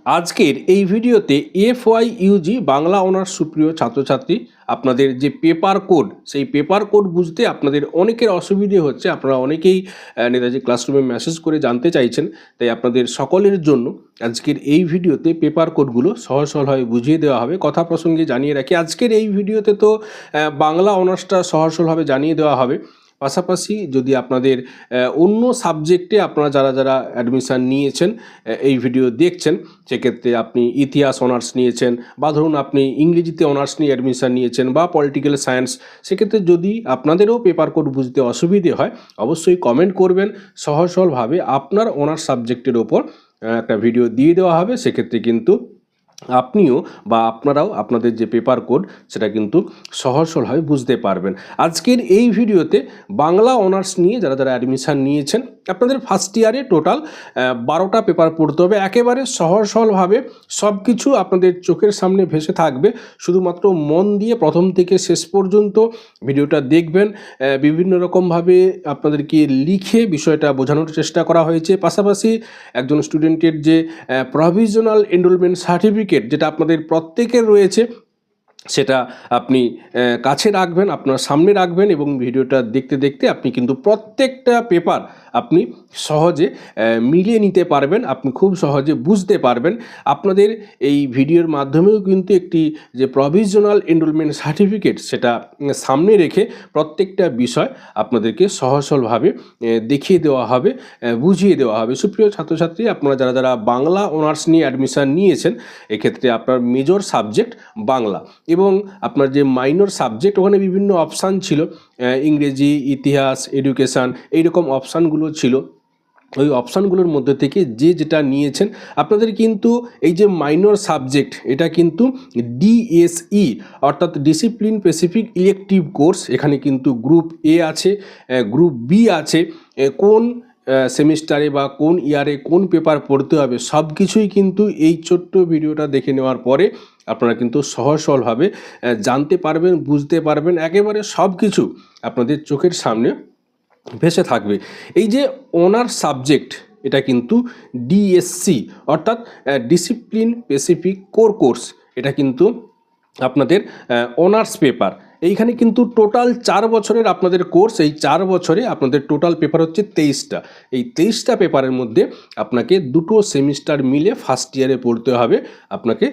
আজকের এই ভিডিওতে এফওয়াই/ইউজি বাংলা অনার্স সুপ্রিয় ছাত্রছাত্রী, আপনাদের যে পেপার কোড, সেই পেপার কোড বুঝতে আপনাদের অনেকের অসুবিধে হচ্ছে। আপনারা অনেকেই নেতাজি ক্লাসরুমে মেসেজ করে জানতে চাইছেন। তাই আপনাদের সকলের জন্য আজকের এই ভিডিওতে পেপার কোডগুলো সহজ সরলভাবে বুঝিয়ে দেওয়া হবে। কথা প্রসঙ্গে জানিয়ে রাখি, আজকের এই ভিডিওতে তো বাংলা অনার্সটা সহজ সরলভাবে জানিয়ে দেওয়া হবে। পাশাপাশি যদি আপনাদের অন্য সাবজেক্টে আপনারা যারা অ্যাডমিশান নিয়েছেন, এই ভিডিও দেখছেন, সেক্ষেত্রে আপনি ইতিহাস অনার্স নিয়েছেন বা ধরুন আপনি ইংরেজিতে অনার্স নিয়ে অ্যাডমিশান নিয়েছেন বা পলিটিক্যাল সায়েন্স, সেক্ষেত্রে যদি আপনাদেরও পেপার কোড বুঝতে অসুবিধে হয় অবশ্যই কমেন্ট করবেন। সহজ সরলভাবে আপনার অনার্স সাবজেক্টের ওপর একটা ভিডিও দিয়ে দেওয়া হবে। সেক্ষেত্রে কিন্তু আপনিও বা আপনারাও আপনাদের যে পেপার কোড সেটা কিন্তু সহজ সরলভাবে বুঝতে পারবেন। আজকের এই ভিডিওতে বাংলা অনার্স নিয়ে যারা অ্যাডমিশান নিয়েছেন, আপনাদের ফার্স্ট ইয়ারে টোটাল 12টা পেপার পড়তে হবে। একেবারে সহজ সরলভাবে সব কিছু আপনাদের চোখের সামনে ভেসে থাকবে। শুধুমাত্র মন দিয়ে প্রথম থেকে শেষ পর্যন্ত ভিডিওটা দেখবেন। বিভিন্ন রকমভাবে আপনাদেরকে লিখে বিষয়টা বোঝানোর চেষ্টা করা হয়েছে। পাশাপাশি একজন স্টুডেন্টের যে প্রভিশনাল এনরোলমেন্ট সার্টিফিকেট, যেটা আপনাদের প্রত্যেকের রয়েছে, সেটা আপনি কাছে রাখবেন, আপনার সামনে রাখবেন এবং ভিডিওটা দেখতে দেখতে আপনি কিন্তু প্রত্যেকটা পেপার আপনি সহজে মিলিয়ে নিতে পারবেন, আপনি খুব সহজে বুঝতে পারবেন। আপনাদের এই ভিডিওর মাধ্যমেও কিন্তু একটি যে প্রভিশনাল এনরোলমেন্ট সার্টিফিকেট, সেটা সামনে রেখে প্রত্যেকটা বিষয় আপনাদেরকে সহজ সরলভাবে দেখিয়ে দেওয়া হবে, বুঝিয়ে দেওয়া হবে। সুপ্রিয় ছাত্রছাত্রী, আপনারা যারা বাংলা অনার্স নিয়ে অ্যাডমিশান নিয়েছেন, এক্ষেত্রে আপনার মেজর সাবজেক্ট বাংলা এবং আপনার যে মাইনর সাবজেক্ট, ওখানে বিভিন্ন অপশান ছিল, ইংরেজি, ইতিহাস, এডুকেশান, এইরকম অপশানগুলো ছিল। ওই অপশানগুলোর মধ্যে থেকে যে যেটা নিয়েছেন, আপনাদের কিন্তু এই যে মাইনর সাবজেক্ট, এটা কিন্তু ডিএসই অর্থাৎ ডিসিপ্লিন স্পেসিফিক ইলেকটিভ কোর্স। এখানে কিন্তু গ্রুপ এ আছে, গ্রুপ বি আছে, কোন সেমিস্টারে বা কোন ইয়ারে কোন পেপার পড়তে হবে সব কিছুই কিন্তু এই ছোট্ট ভিডিওটা দেখে নেওয়ার পরে আপনারা কিন্তু সহজ সরলভাবে জানতে পারবেন, বুঝতে পারবেন। একেবারে সব কিছু আপনাদের চোখের সামনে ভেসে থাকবে। এই যে অনার্স সাবজেক্ট, এটা কিন্তু ডিএসসি অর্থাৎ ডিসিপ্লিন স্পেসিফিক কোর কোর্স। এটা কিন্তু আপনাদের অনার্স পেপার। এইখানে কিন্তু টোটাল 4 বছরের আপনাদের কোর্স। এই 4 বছরে আপনাদের টোটাল পেপার হচ্ছে 23টা। এই 23টা পেপারের মধ্যে আপনাকে দুটো সেমিস্টার মিলে ফার্স্ট ইয়ারে পড়তে হবে। আপনাকে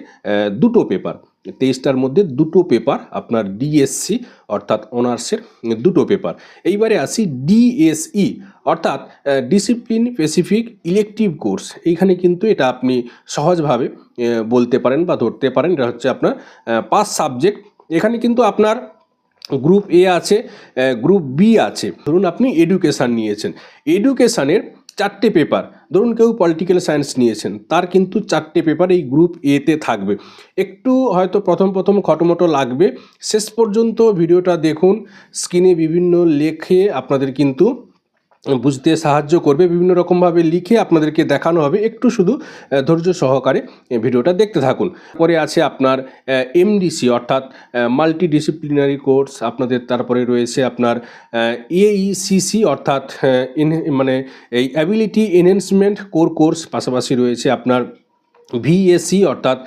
দুটো পেপার, 23টার মধ্যে দুটো পেপার আপনার ডিএসসি অর্থাৎ অনার্সের দুটো পেপার। এইবারে আসি ডিএসই অর্থাৎ ডিসিপ্লিন স্পেসিফিক ইলেকটিভ কোর্স। এইখানে কিন্তু এটা আপনি সহজভাবে বলতে পারেন বা ধরতে পারেন, এটা হচ্ছে আপনার 5 সাবজেক্ট। এখানে কিন্তু আপনার গ্রুপ এ আছে, গ্রুপ বি আছে। ধরুন আপনি এডুকেশান নিয়েছেন, এডুকেশানের 4টে পেপার। ধরুন কেউ পলিটিক্যাল সায়েন্স নিয়েছেন, তার কিন্তু 4টে পেপার এই গ্রুপ এতে থাকবে। একটু হয়তো প্রথম খটোমটো লাগবে, শেষ পর্যন্ত ভিডিওটা দেখুন। স্ক্রিনে বিভিন্ন লেখে আপনাদের কিন্তু বুঝতে সাহায্য করবে, বিভিন্ন রকমভাবে লিখে আপনাদেরকে দেখানো হবে। একটু শুধু ধৈর্য সহকারে ভিডিওটা দেখতে থাকুন। পরে আছে আপনার এমডিসি অর্থাৎ মাল্টি ডিসিপ্লিনারি কোর্স আপনাদের। তারপরে রয়েছে আপনার এইসিসি অর্থাৎ মানে এই অ্যাবিলিটি এনহ্যান্সমেন্ট কোর কোর্স। পাশাপাশি রয়েছে আপনার ভিএসি অর্থাৎ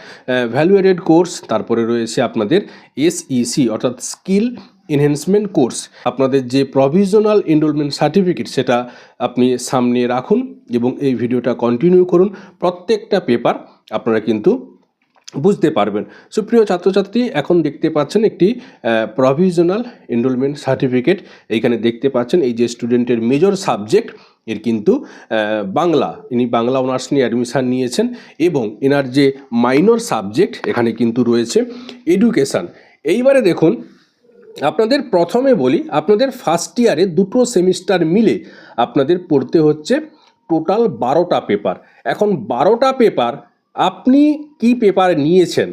ভ্যালুয়েটেড কোর্স। তারপরে রয়েছে আপনাদের এসইসি অর্থাৎ স্কিল এনহ্যান্সমেন্ট কোর্স। আপনাদের যে প্রভিশনাল এনরোলমেন্ট সার্টিফিকেট, সেটা আপনি সামনে রাখুন এবং এই ভিডিওটা কন্টিনিউ করুন। প্রত্যেকটা পেপার আপনারা কিন্তু বুঝতে পারবেন। সুপ্রিয় ছাত্রছাত্রী, এখন দেখতে পাচ্ছেন একটি প্রভিশনাল এনরোলমেন্ট সার্টিফিকেট। এইখানে দেখতে পাচ্ছেন এই যে স্টুডেন্টের মেজর সাবজেক্ট, এর কিন্তু বাংলা, ইনি বাংলা অনার্স নিয়ে অ্যাডমিশান নিয়েছেন। এবং এনার যে মাইনর সাবজেক্ট, এখানে কিন্তু রয়েছে এডুকেশান। এইবারে দেখুন, আপনাদের প্রথমে বলি, আপনাদের ফার্স্ট ইয়ারে দুটো সেমিস্টার মিলে আপনাদের পড়তে হচ্ছে টোটাল 12টা পেপার। এখন 12টা পেপার, আপনি কি পেপার নিয়েছেন,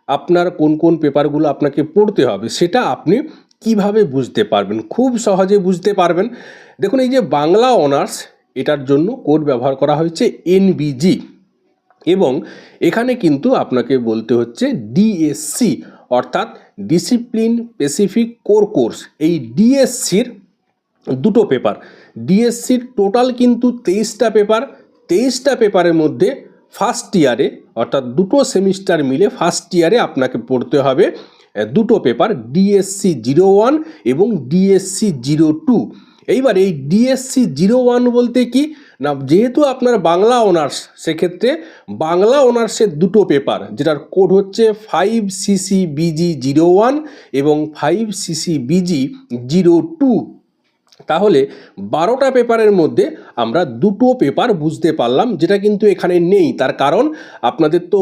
আপনার কোন কোন পেপারগুলো আপনাকে পড়তে হবে, সেটা আপনি কিভাবে বুঝতে পারবেন, খুব সহজে বুঝতে পারবেন। দেখুন, এই যে বাংলা অনার্স, এটার জন্য কোড ব্যবহার করা হয়েছে এনবিজি এবং এখানে কিন্তু আপনাকে বলতে হচ্ছে ডিএসসি অর্থাৎ ডিসিপ্লিন স্পেসিফিক কোর কোর্স। এই ডিএসসির দুটো পেপার। ডিএসসির টোটাল কিন্তু 23টা পেপার। 23টা পেপারের মধ্যে ফার্স্ট ইয়ারে অর্থাৎ দুটো সেমিস্টার মিলে ফার্স্ট ইয়ারে আপনাকে পড়তে হবে দুটো পেপার, ডিএসসি 01 এবং ডিএসসি 02। এইবার এই ডিএসসি 01 বলতে কি না, যেহেতু আপনার বাংলা অনার্স, সেক্ষেত্রে বাংলা অনার্সের দুটো পেপার যেটার কোড হচ্ছে 5CCBG01 এবং 5CCBG02। তাহলে 12টা পেপারের মধ্যে আমরা দুটো পেপার বুঝতে পারলাম, যেটা কিন্তু এখানে নেই। তার কারণ আপনাদের তো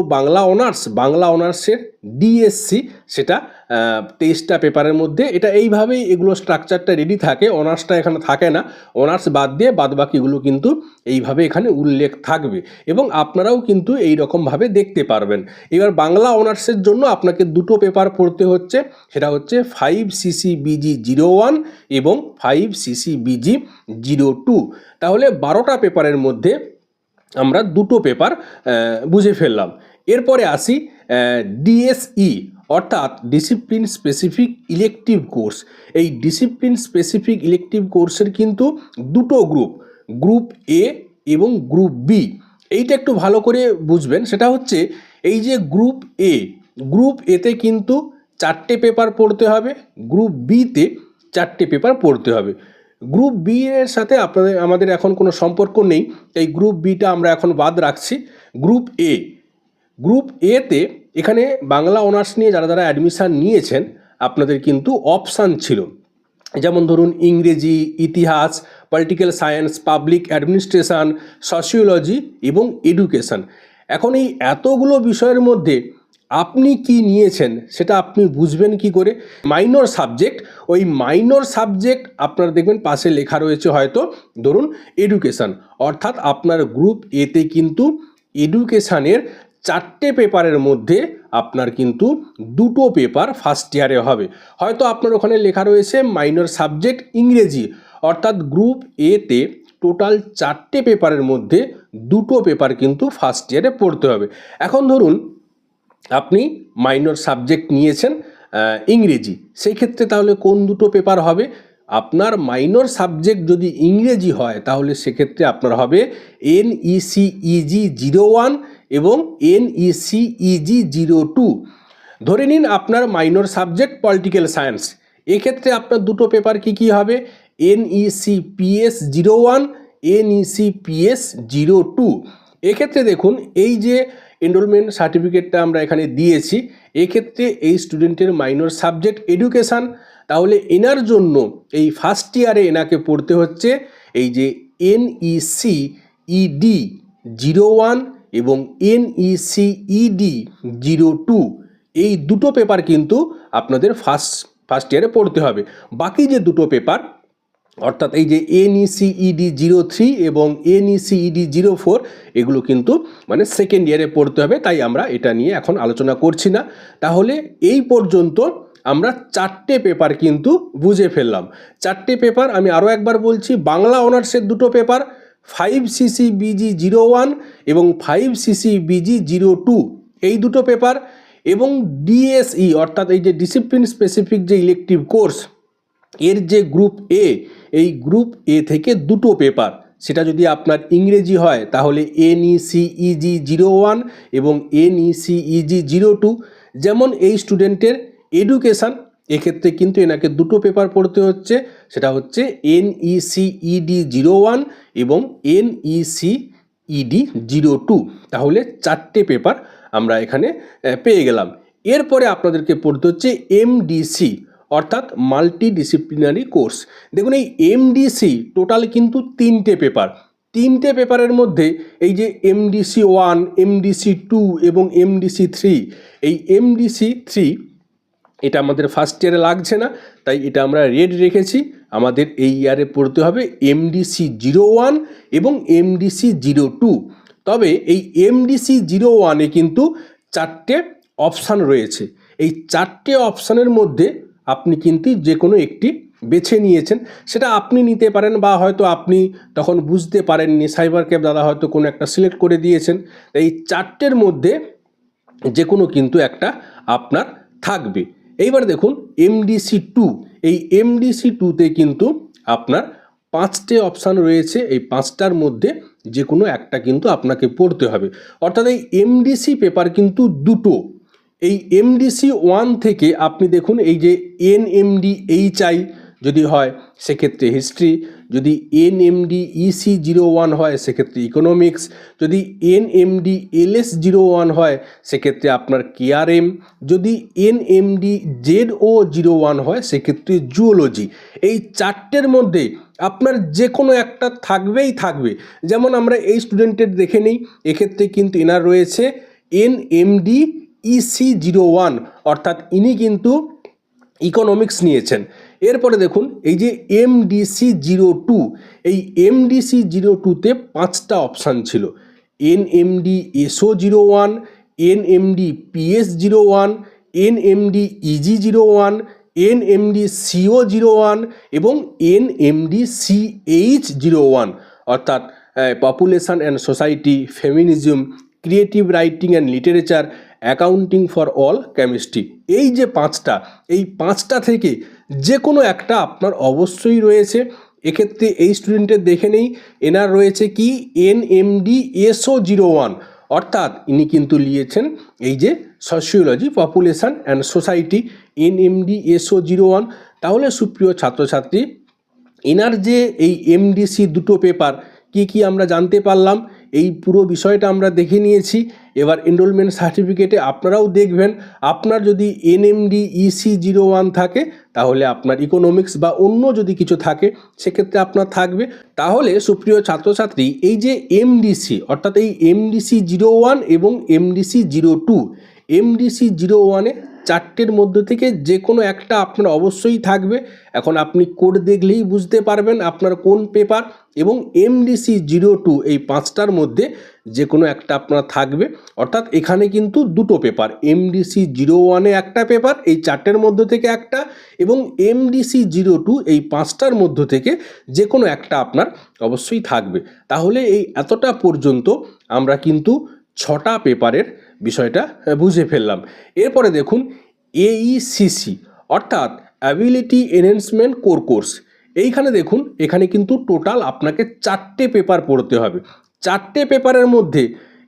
বাংলা অনার্সের ডিএসসি সেটা 23টা পেপারের মধ্যে, এটা এইভাবেই এগুলো স্ট্রাকচারটা রেডি থাকে। অনার্সটা এখানে থাকে না, অনার্স বাদ দিয়ে বাদবাকিগুলো কিন্তু এইভাবে এখানে উল্লেখ থাকবে এবং আপনারাও কিন্তু এই রকমভাবে দেখতে পারবেন। এবার বাংলা অনার্সের জন্য আপনাকে দুটো পেপার পড়তে হচ্ছে, সেটা হচ্ছে 5CCBG01 এবং 5CCBG02। তাহলে 12টা পেপারের মধ্যে আমরা দুটো পেপার বুঝে ফেললাম। এরপরে আসি ডিএসই, অর্থাৎ ডিসিপ্লিন স্পেসিফিক ইলেকটিভ কোর্স। এই ডিসিপ্লিন স্পেসিফিক ইলেকটিভ কোর্সের কিন্তু দুটো গ্রুপ এ এবং গ্রুপ বি। এইটা একটু ভালো করে বুঝবেন। সেটা হচ্ছে এই যে গ্রুপ এতে কিন্তু 4টে পেপার পড়তে হবে, গ্রুপ বিতে 4টে পেপার পড়তে হবে। গ্রুপ বি এর সাথে আমাদের এখন কোনো সম্পর্ক নেই, তাই গ্রুপ বিটা আমরা এখন বাদ রাখছি। গ্রুপ এতে এখানে বাংলা অনার্স নিয়ে যারা অ্যাডমিশান নিয়েছেন আপনাদের কিন্তু অপশান ছিল, যেমন ধরুন ইংরেজি, ইতিহাস, political science, public administration, sociology এবং এডুকেশন। এখন এই এতগুলো বিষয়ের মধ্যে আপনি কি নিয়েছেন সেটা আপনি বুঝবেন কি করে? মাইনর সাবজেক্ট, ওই মাইনর সাবজেক্ট আপনার দেখবেন পাশে লেখা রয়েছে হয়তো ধরুন এডুকেশন, অর্থাৎ আপনার গ্রুপ এতে কিন্তু এডুকেশানের 4টে পেপারের মধ্যে আপনার কিন্তু দুটো পেপার ফার্স্ট ইয়ারে হবে। হয়তো আপনার ওখানে লেখা রয়েছে মাইনর সাবজেক্ট ইংরেজি, অর্থাৎ গ্রুপ এতে টোটাল 4টে পেপারের মধ্যে দুটো পেপার কিন্তু ফার্স্ট ইয়ারে পড়তে হবে। এখন ধরুন আপনি মাইনর সাবজেক্ট নিয়েছেন ইংরেজি, সেই ক্ষেত্রে তাহলে কোন দুটো পেপার হবে? আপনার মাইনর সাবজেক্ট যদি ইংরেজি হয় তাহলে সেক্ষেত্রে আপনার হবে NECEG01 এবং NECEG02। ধরে নিন আপনার মাইনর সাবজেক্ট পলিটিক্যাল সায়েন্স, এক্ষেত্রে আপনার দুটো পেপার কি হবে? NECPS01, NECPS02। এক্ষেত্রে দেখুন এই যে এনরোলমেন্ট সার্টিফিকেটটা আমরা এখানে দিয়েছি, এক্ষেত্রে এই স্টুডেন্টের মাইনর সাবজেক্ট এডুকেশান, তাহলে এনার জন্য এই ফার্স্ট ইয়ারে এনাকে পড়তে হচ্ছে এই যে NECED01 এবং NECED02। এই দুটো পেপার কিন্তু আপনাদের ফার্স্ট ইয়ারে পড়তে হবে। বাকি যে দুটো পেপার অর্থাৎ এই যে NECED03 এবং NECED04 এগুলো কিন্তু মানে সেকেন্ড ইয়ারে পড়তে হবে, তাই আমরা এটা নিয়ে এখন আলোচনা করছি না। তাহলে এই পর্যন্ত আমরা 4টে পেপার কিন্তু বুঝে ফেললাম। 4টে পেপার আমি আরও একবার বলছি, বাংলা অনার্সের দুটো পেপার 5CCBG01 এবং 5CCBG02 এই দুটো পেপার, এবং ডিএসই অর্থাৎ এই যে ডিসিপ্লিন স্পেসিফিক যে ইলেকটিভ কোর্স এর যে গ্রুপ এ, এই গ্রুপ এ থেকে দুটো পেপার, সেটা যদি আপনার ইংরেজি হয় তাহলে NECEG01 এবং NECEG02। যেমন এই স্টুডেন্টের এডুকেশান, এক্ষেত্রে কিন্তু এনাকে দুটো পেপার পড়তে হচ্ছে, সেটা হচ্ছে NECED01 এবং NECED02। তাহলে 4টে পেপার আমরা এখানে পেয়ে গেলাম। এরপরে আপনাদেরকে পড়তে হচ্ছে MDC অর্থাৎ মাল্টি ডিসিপ্লিনারি কোর্স। দেখুন এই MDC টোটাল কিন্তু 3টে পেপার। 3টে পেপারের মধ্যে এই যে MDC1, MDC2 এবং MDC3, এই MDC3 এটা আমাদের ফার্স্ট ইয়ারে লাগছে না, তাই এটা আমরা রেড রেখেছি। আমাদের এই ইয়ারে পড়তে হবে MDC01 এবং MDC02। তবে এই MDC01-এ কিন্তু 4টে অপশান রয়েছে। এই 4টে অপশানের মধ্যে আপনি কিন্তু যে কোনো একটি বেছে নিয়েছেন, সেটা আপনি নিতে পারেন, বা হয়তো আপনি তখন বুঝতে পারেননি, সাইবার ক্যাব দাদা হয়তো কোনো একটা সিলেক্ট করে দিয়েছেন। এই 4টের মধ্যে যে কোনো কিন্তু একটা আপনার থাকবে। এইবার দেখুন MDC2, এই MDC2-তে কিন্তু আপনার 5টে অপশান রয়েছে। এই 5টার মধ্যে যে কোনো একটা কিন্তু আপনাকে পড়তে হবে। অর্থাৎ এই এমডিসি পেপার কিন্তু দুটো। এই এমডিসি 1 থেকে আপনি দেখুন এই যে এনএমডি এইচআই যদি হয় সেক্ষেত্রে হিস্ট্রি, যদি এনএমডি ইসি 01 হয় সেক্ষেত্রে ইকোনমিক্স, যদি এনএমডি এলএস 01 হয় সেক্ষেত্রে আপনার কেআরএম, যদি এনএমডি জেডও 01 হয় সেক্ষেত্রে জুওলজি। এই চারটের মধ্যে আপনার যে কোনো একটা থাকবেই থাকবে। যেমন আমরা এই স্টুডেন্টের দেখে নিই, এক্ষেত্রে কিন্তু এনার রয়েছে এনএমডি ইসি 01, অর্থাৎ ইনি কিন্তু ইকোনমিক্স নিয়েছেন। এরপরে দেখুন এই যে এমডিসি 02, এই এমডিসি 02তে 5টা অপশান ছিল, এনএমডি এসও 01, এনএমডি পিএস 01, এনএমডি ইজি 01, এনএমডি সিও 01 এবং এনএমডি সিএইচ 01, অর্থাৎ population and society, feminism, creative writing and literature, accounting for all, chemistry. এই যে 5টা, এই 5টা থেকে যে কোনো একটা আপনার অবশ্যই রয়েছে। এক্ষেত্রে এই স্টুডেন্টের দেখে নেই, এনার রয়েছে কি এনএমডি এসও 01, অর্থাৎ ইনি কিন্তু নিয়েছেন এই যে sociology, population and society, NMD SO 01। তাহলে সুপ্রিয় ছাত্রছাত্রী, এনার যে এই এমডিসি দুটো পেপার কি কি আমরা জানতে পারলাম, এই পুরো বিষয়টা আমরা দেখে নিয়েছি। এবার এনরোলমেন্ট সার্টিফিকেটে আপনারাও দেখবেন, আপনার যদি এনএমডি ইসি 01 থাকে তাহলে আপনার ইকোনমিক্স বা অন্য যদি কিছু থাকে সেক্ষেত্রে আপনার থাকবে। তাহলে সুপ্রিয় ছাত্রছাত্রী, এই যে এমডিসি অর্থাৎ এই এমডিসি 01 এবং এমডিসি 02, এমডিসি 01-এ চারটের মধ্যে থেকে যে কোনো একটা আপনার অবশ্যই থাকবে। এখন আপনি কোড দেখলেই বুঝতে পারবেন আপনার কোন পেপার, এবং এমডিসি 02 এই 5টার মধ্যে যে কোনো একটা আপনার থাকবে। অর্থাৎ এখানে কিন্তু দুটো পেপার, এমডিসি 01-এ একটা পেপার, এই চারটের মধ্যে থেকে একটা, এবং এমডিসি 02 এই 5টার মধ্যে থেকে যে কোনো একটা আপনার অবশ্যই থাকবে। তাহলে এই এতটা পর্যন্ত আমরা কিন্তু 6টা পেপারের বিষয়টা বুঝে ফেললাম। এরপরে দেখুন এইসিসি অর্থাৎ অ্যাবিলিটি এনহ্যান্সমেন্ট কোর কোর্স। এইখানে দেখুন, এখানে কিন্তু টোটাল আপনাকে 4টে পেপার পড়তে হবে। 4টে পেপারের মধ্যে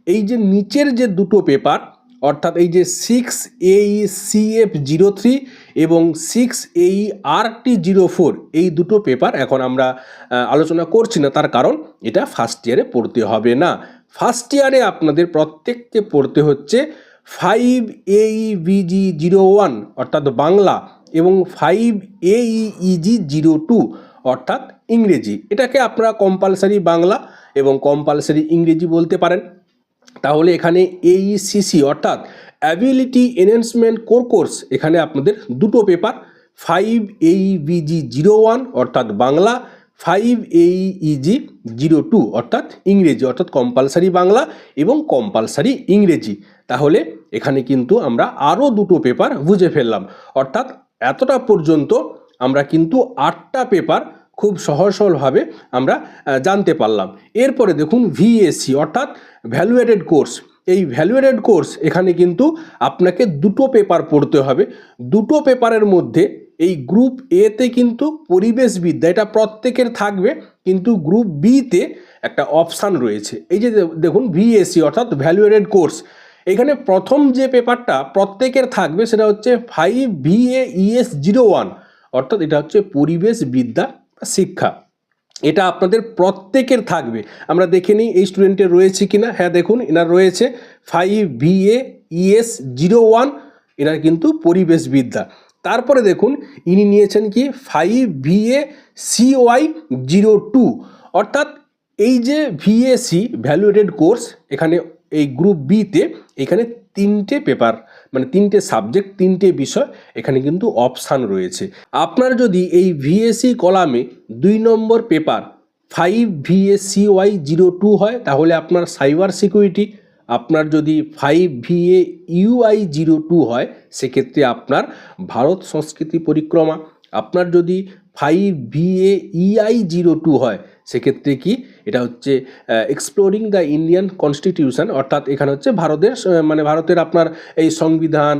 এই যে নিচের যে দুটো পেপার, অর্থাৎ এই যে 6AECF03 এবং 6AERT04, এই দুটো পেপার এখন আমরা আলোচনা করছি না, তার কারণ এটা ফার্স্ট ইয়ারে পড়তে হবে না। ফার্স্ট ইয়ারে আপনাদের প্রত্যেককে পড়তে হচ্ছে 5AEVG01 অর্থাৎ বাংলা এবং 5AEEG02 অর্থাৎ ইংরেজি। এটাকে আপনারা কম্পালসারি বাংলা এবং কম্পালসারি ইংরেজি বলতে পারেন। তাহলে এখানে এইসিসি অর্থাৎ অ্যাবিলিটি এনহ্যান্সমেন্ট কোর কোর্স, এখানে আপনাদের দুটো পেপার, 5AEVG01 অর্থাৎ বাংলা, 5AEEG02 অর্থাৎ ইংরেজি, অর্থাৎ কম্পালসারি বাংলা এবং কম্পালসারি ইংরেজি। তাহলে এখানে কিন্তু আমরা আরও দুটো পেপার বুঝে ফেললাম। অর্থাৎ এতটা পর্যন্ত আমরা কিন্তু 8টা পেপার খুব সহজ সরলভাবে আমরা জানতে পারলাম। এরপরে দেখুন ভিএসসি অর্থাৎ ভ্যালুয়েটেড কোর্স। এই ভ্যালুয়েটেড কোর্স এখানে কিন্তু আপনাকে দুটো পেপার পড়তে হবে। দুটো পেপারের মধ্যে এই গ্রুপ এতে কিন্তু পরিবেশবিদ্যা, এটা প্রত্যেকের থাকবে, কিন্তু গ্রুপ বিতে একটা অপশান রয়েছে। এই যে দেখুন ভিএসসি অর্থাৎ ভ্যালুয়েটেড কোর্স, এখানে প্রথম যে পেপারটা প্রত্যেকের থাকবে সেটা হচ্ছে 5VAES01 অর্থাৎ এটা হচ্ছে পরিবেশবিদ্যা শিক্ষা। এটা আপনাদের প্রত্যেকের থাকবে। আমরা দেখে নিই এই স্টুডেন্টের রয়েছে কিনা। হ্যাঁ দেখুন, এনার রয়েছে 5VAES01, এনার কিন্তু পরিবেশবিদ্যা। তারপরে দেখুন ইনি নিয়েছেন কি 5VACY02 অর্থাৎ এই যে ভিএসি ভ্যালুয়েটেড কোর্স, এখানে এই গ্রুপ বিতে এখানে 3টে পেপার মানে 3টে সাবজেক্ট, 3টে বিষয় এখানে কিন্তু অপশান রয়েছে। আপনার যদি এই ভিএসি কলামে 2 নম্বর পেপার 5VACY02 হয় তাহলে আপনার সাইবার সিকিউরিটি, আপনার যদি 5VAUI02 হয় সেক্ষেত্রে আপনার ভারত সংস্কৃতি পরিক্রমা, আপনার যদি 5VAEI02 হয়, সেক্ষেত্রে কি এটা হচ্ছে এক্সপ্লোরিং দ্য ইন্ডিয়ান কনস্টিটিউশন, অর্থাৎ এখানে হচ্ছে ভারতের আপনার এই সংবিধান,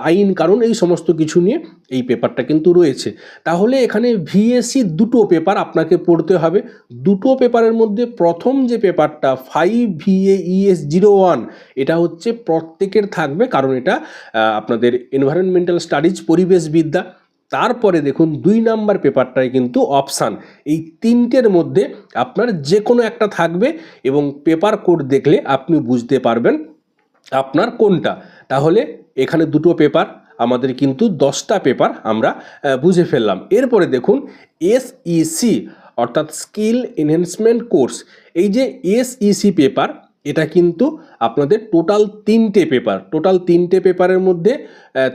আইন কানুন, এই সমস্ত কিছু নিয়ে এই পেপারটা কিন্তু রয়েছে। তাহলে এখানে ভিএসসি দুটো পেপার আপনাকে পড়তে হবে। দুটো পেপারের মধ্যে প্রথম যে পেপারটা 5VAES01, এটা হচ্ছে প্রত্যেকের থাকবে, কারণ এটা আপনাদের এনভায়রনমেন্টাল স্টাডিজ, পরিবেশবিদ্যা। তারপরে দেখুন 2 নাম্বার পেপারটাই কিন্তু অপশান। এই তিনটের মধ্যে আপনার যে কোনো একটা থাকবে এবং পেপার কোড দেখলে আপনি বুঝতে পারবেন আপনার কোনটা। তাহলে এখানে দুটো পেপার, আমাদের কিন্তু 10টা পেপার আমরা বুঝে ফেললাম। এরপরে দেখুন SEC অর্থাৎ স্কিল এনহ্যান্সমেন্ট কোর্স। এই যে SEC পেপার, এটা কিন্তু আপনাদের টোটাল 3টে পেপার। টোটাল 3টে পেপারের মধ্যে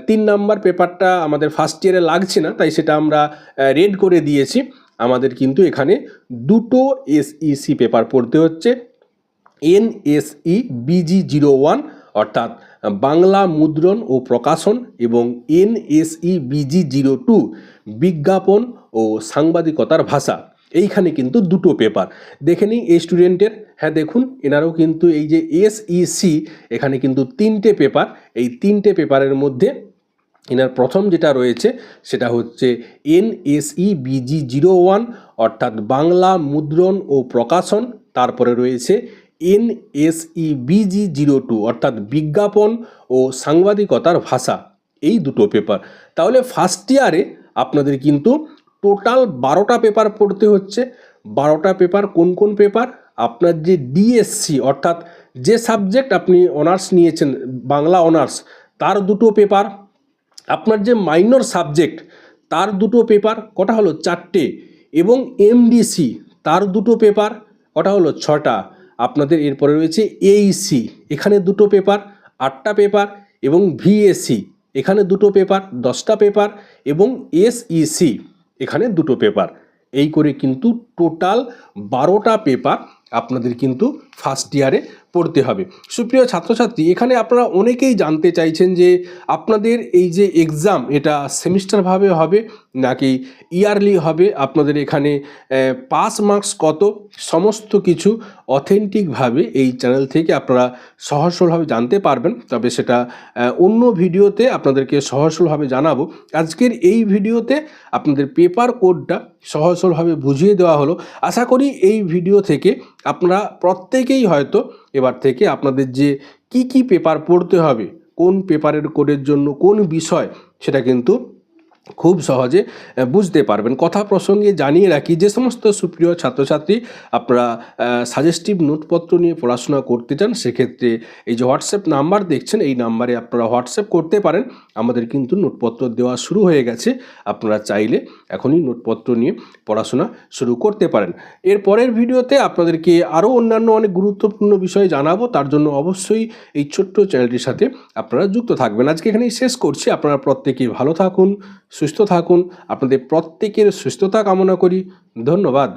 3 নাম্বার পেপারটা আমাদের ফার্স্ট ইয়ারে লাগছে না, তাই সেটা আমরা রেড করে দিয়েছি। আমাদের কিন্তু এখানে দুটো SEC পেপার পড়তে হচ্ছে। NSE BG01 অর্থাৎ বাংলা মুদ্রণ ও প্রকাশন, এবং NSE BG02 বিজ্ঞাপন ও সাংবাদিকতার ভাষা। এইখানে কিন্তু দুটো পেপার দেখে নিই এই স্টুডেন্টের। হ্যাঁ দেখুন, এনারও কিন্তু এই যে SEC, এখানে কিন্তু 3টে পেপার। এই 3টে পেপারের মধ্যে এনার প্রথম যেটা রয়েছে সেটা হচ্ছে NSE BG01 অর্থাৎ বাংলা মুদ্রণ ও প্রকাশন। তারপরে রয়েছে NSE BG02 অর্থাৎ বিজ্ঞাপন ও সাংবাদিকতার ভাষা। এই দুটো পেপার। তাহলে ফার্স্ট ইয়ারে আপনাদের কিন্তু টোটাল 12টা পেপার পড়তে হচ্ছে। 12টা পেপার কোন কোন পেপার? আপনার যে DSC অর্থাৎ যে সাবজেক্ট আপনি অনার্স নিয়েছেন, বাংলা অনার্স, তার দুটো পেপার। আপনার যে মাইনর সাবজেক্ট, তার দুটো পেপার, কটা হলো? 4টে। এবং MDC, তার দুটো পেপার, কটা হলো? 6টা। আপনাদের এরপরে রয়েছে AEC, এখানে দুটো পেপার, 8টা পেপার। এবং VAC, এখানে দুটো পেপার, 10টা পেপার। এবং SEC, এখানে দুটো পেপার। এই করে কিন্তু টোটাল 12টা পেপার আপনাদের কিন্তু ফার্স্ট ইয়ারে পড়তে হবে। সুপ্রিয় ছাত্রছাত্রী, এখানে আপনারা অনেকেই জানতে চাইছেন যে আপনাদের এই যে এক্সাম, এটা সেমিস্টারভাবে হবে নাকি ইয়ারলি হবে? আপনাদের এখানে পাস মার্কস কত? সমস্ত কিছু অথেন্টিকভাবে এই চ্যানেল থেকে আপনারা সহজ সরলভাবে জানতে পারবেন। তবে সেটা অন্য ভিডিওতে আপনাদেরকে সহজ সরলভাবে জানাবো। আজকের এই ভিডিওতে আপনাদের পেপার কোডটা সহজ সরলভাবে বুঝিয়ে দেওয়া হলো। আশা করি এই ভিডিও থেকে আপনারা প্রত্যেকেই হয়তো এবার থেকে আপনাদের যে কি পেপার পড়তে হবে, কোন পেপারের কোডের জন্য কোন বিষয়, সেটা কিন্তু খুব সহজে বুঝতে পারবেন। কথা প্রসঙ্গে জানিয়ে রাখি, যে সমস্ত সুপ্রিয় ছাত্রছাত্রী আপনারা সাজেস্টিভ নোটপত্র নিয়ে পড়াশোনা করতে চান, সেক্ষেত্রে এই যে হোয়াটসঅ্যাপ নাম্বার দেখছেন, এই নাম্বারে আপনারা হোয়াটসঅ্যাপ করতে পারেন। আমাদের কিন্তু নোটপত্র দেওয়া শুরু হয়ে গেছে। আপনারা চাইলে এখনই নোটপত্র নিয়ে পড়াশোনা শুরু করতে পারেন। এর পরের ভিডিওতে আপনাদেরকে আরও অন্যান্য অনেক গুরুত্বপূর্ণ বিষয় জানাবো। তার জন্য অবশ্যই এই ছোট্ট চ্যানেলটির সাথে আপনারা যুক্ত থাকবেন। আজকে এখানেই শেষ করছি। আপনারা প্রত্যেকেই ভালো থাকুন, সুস্থ থাকুন। আপনাদের প্রত্যেকের সুস্থতা কামনা করি। ধন্যবাদ।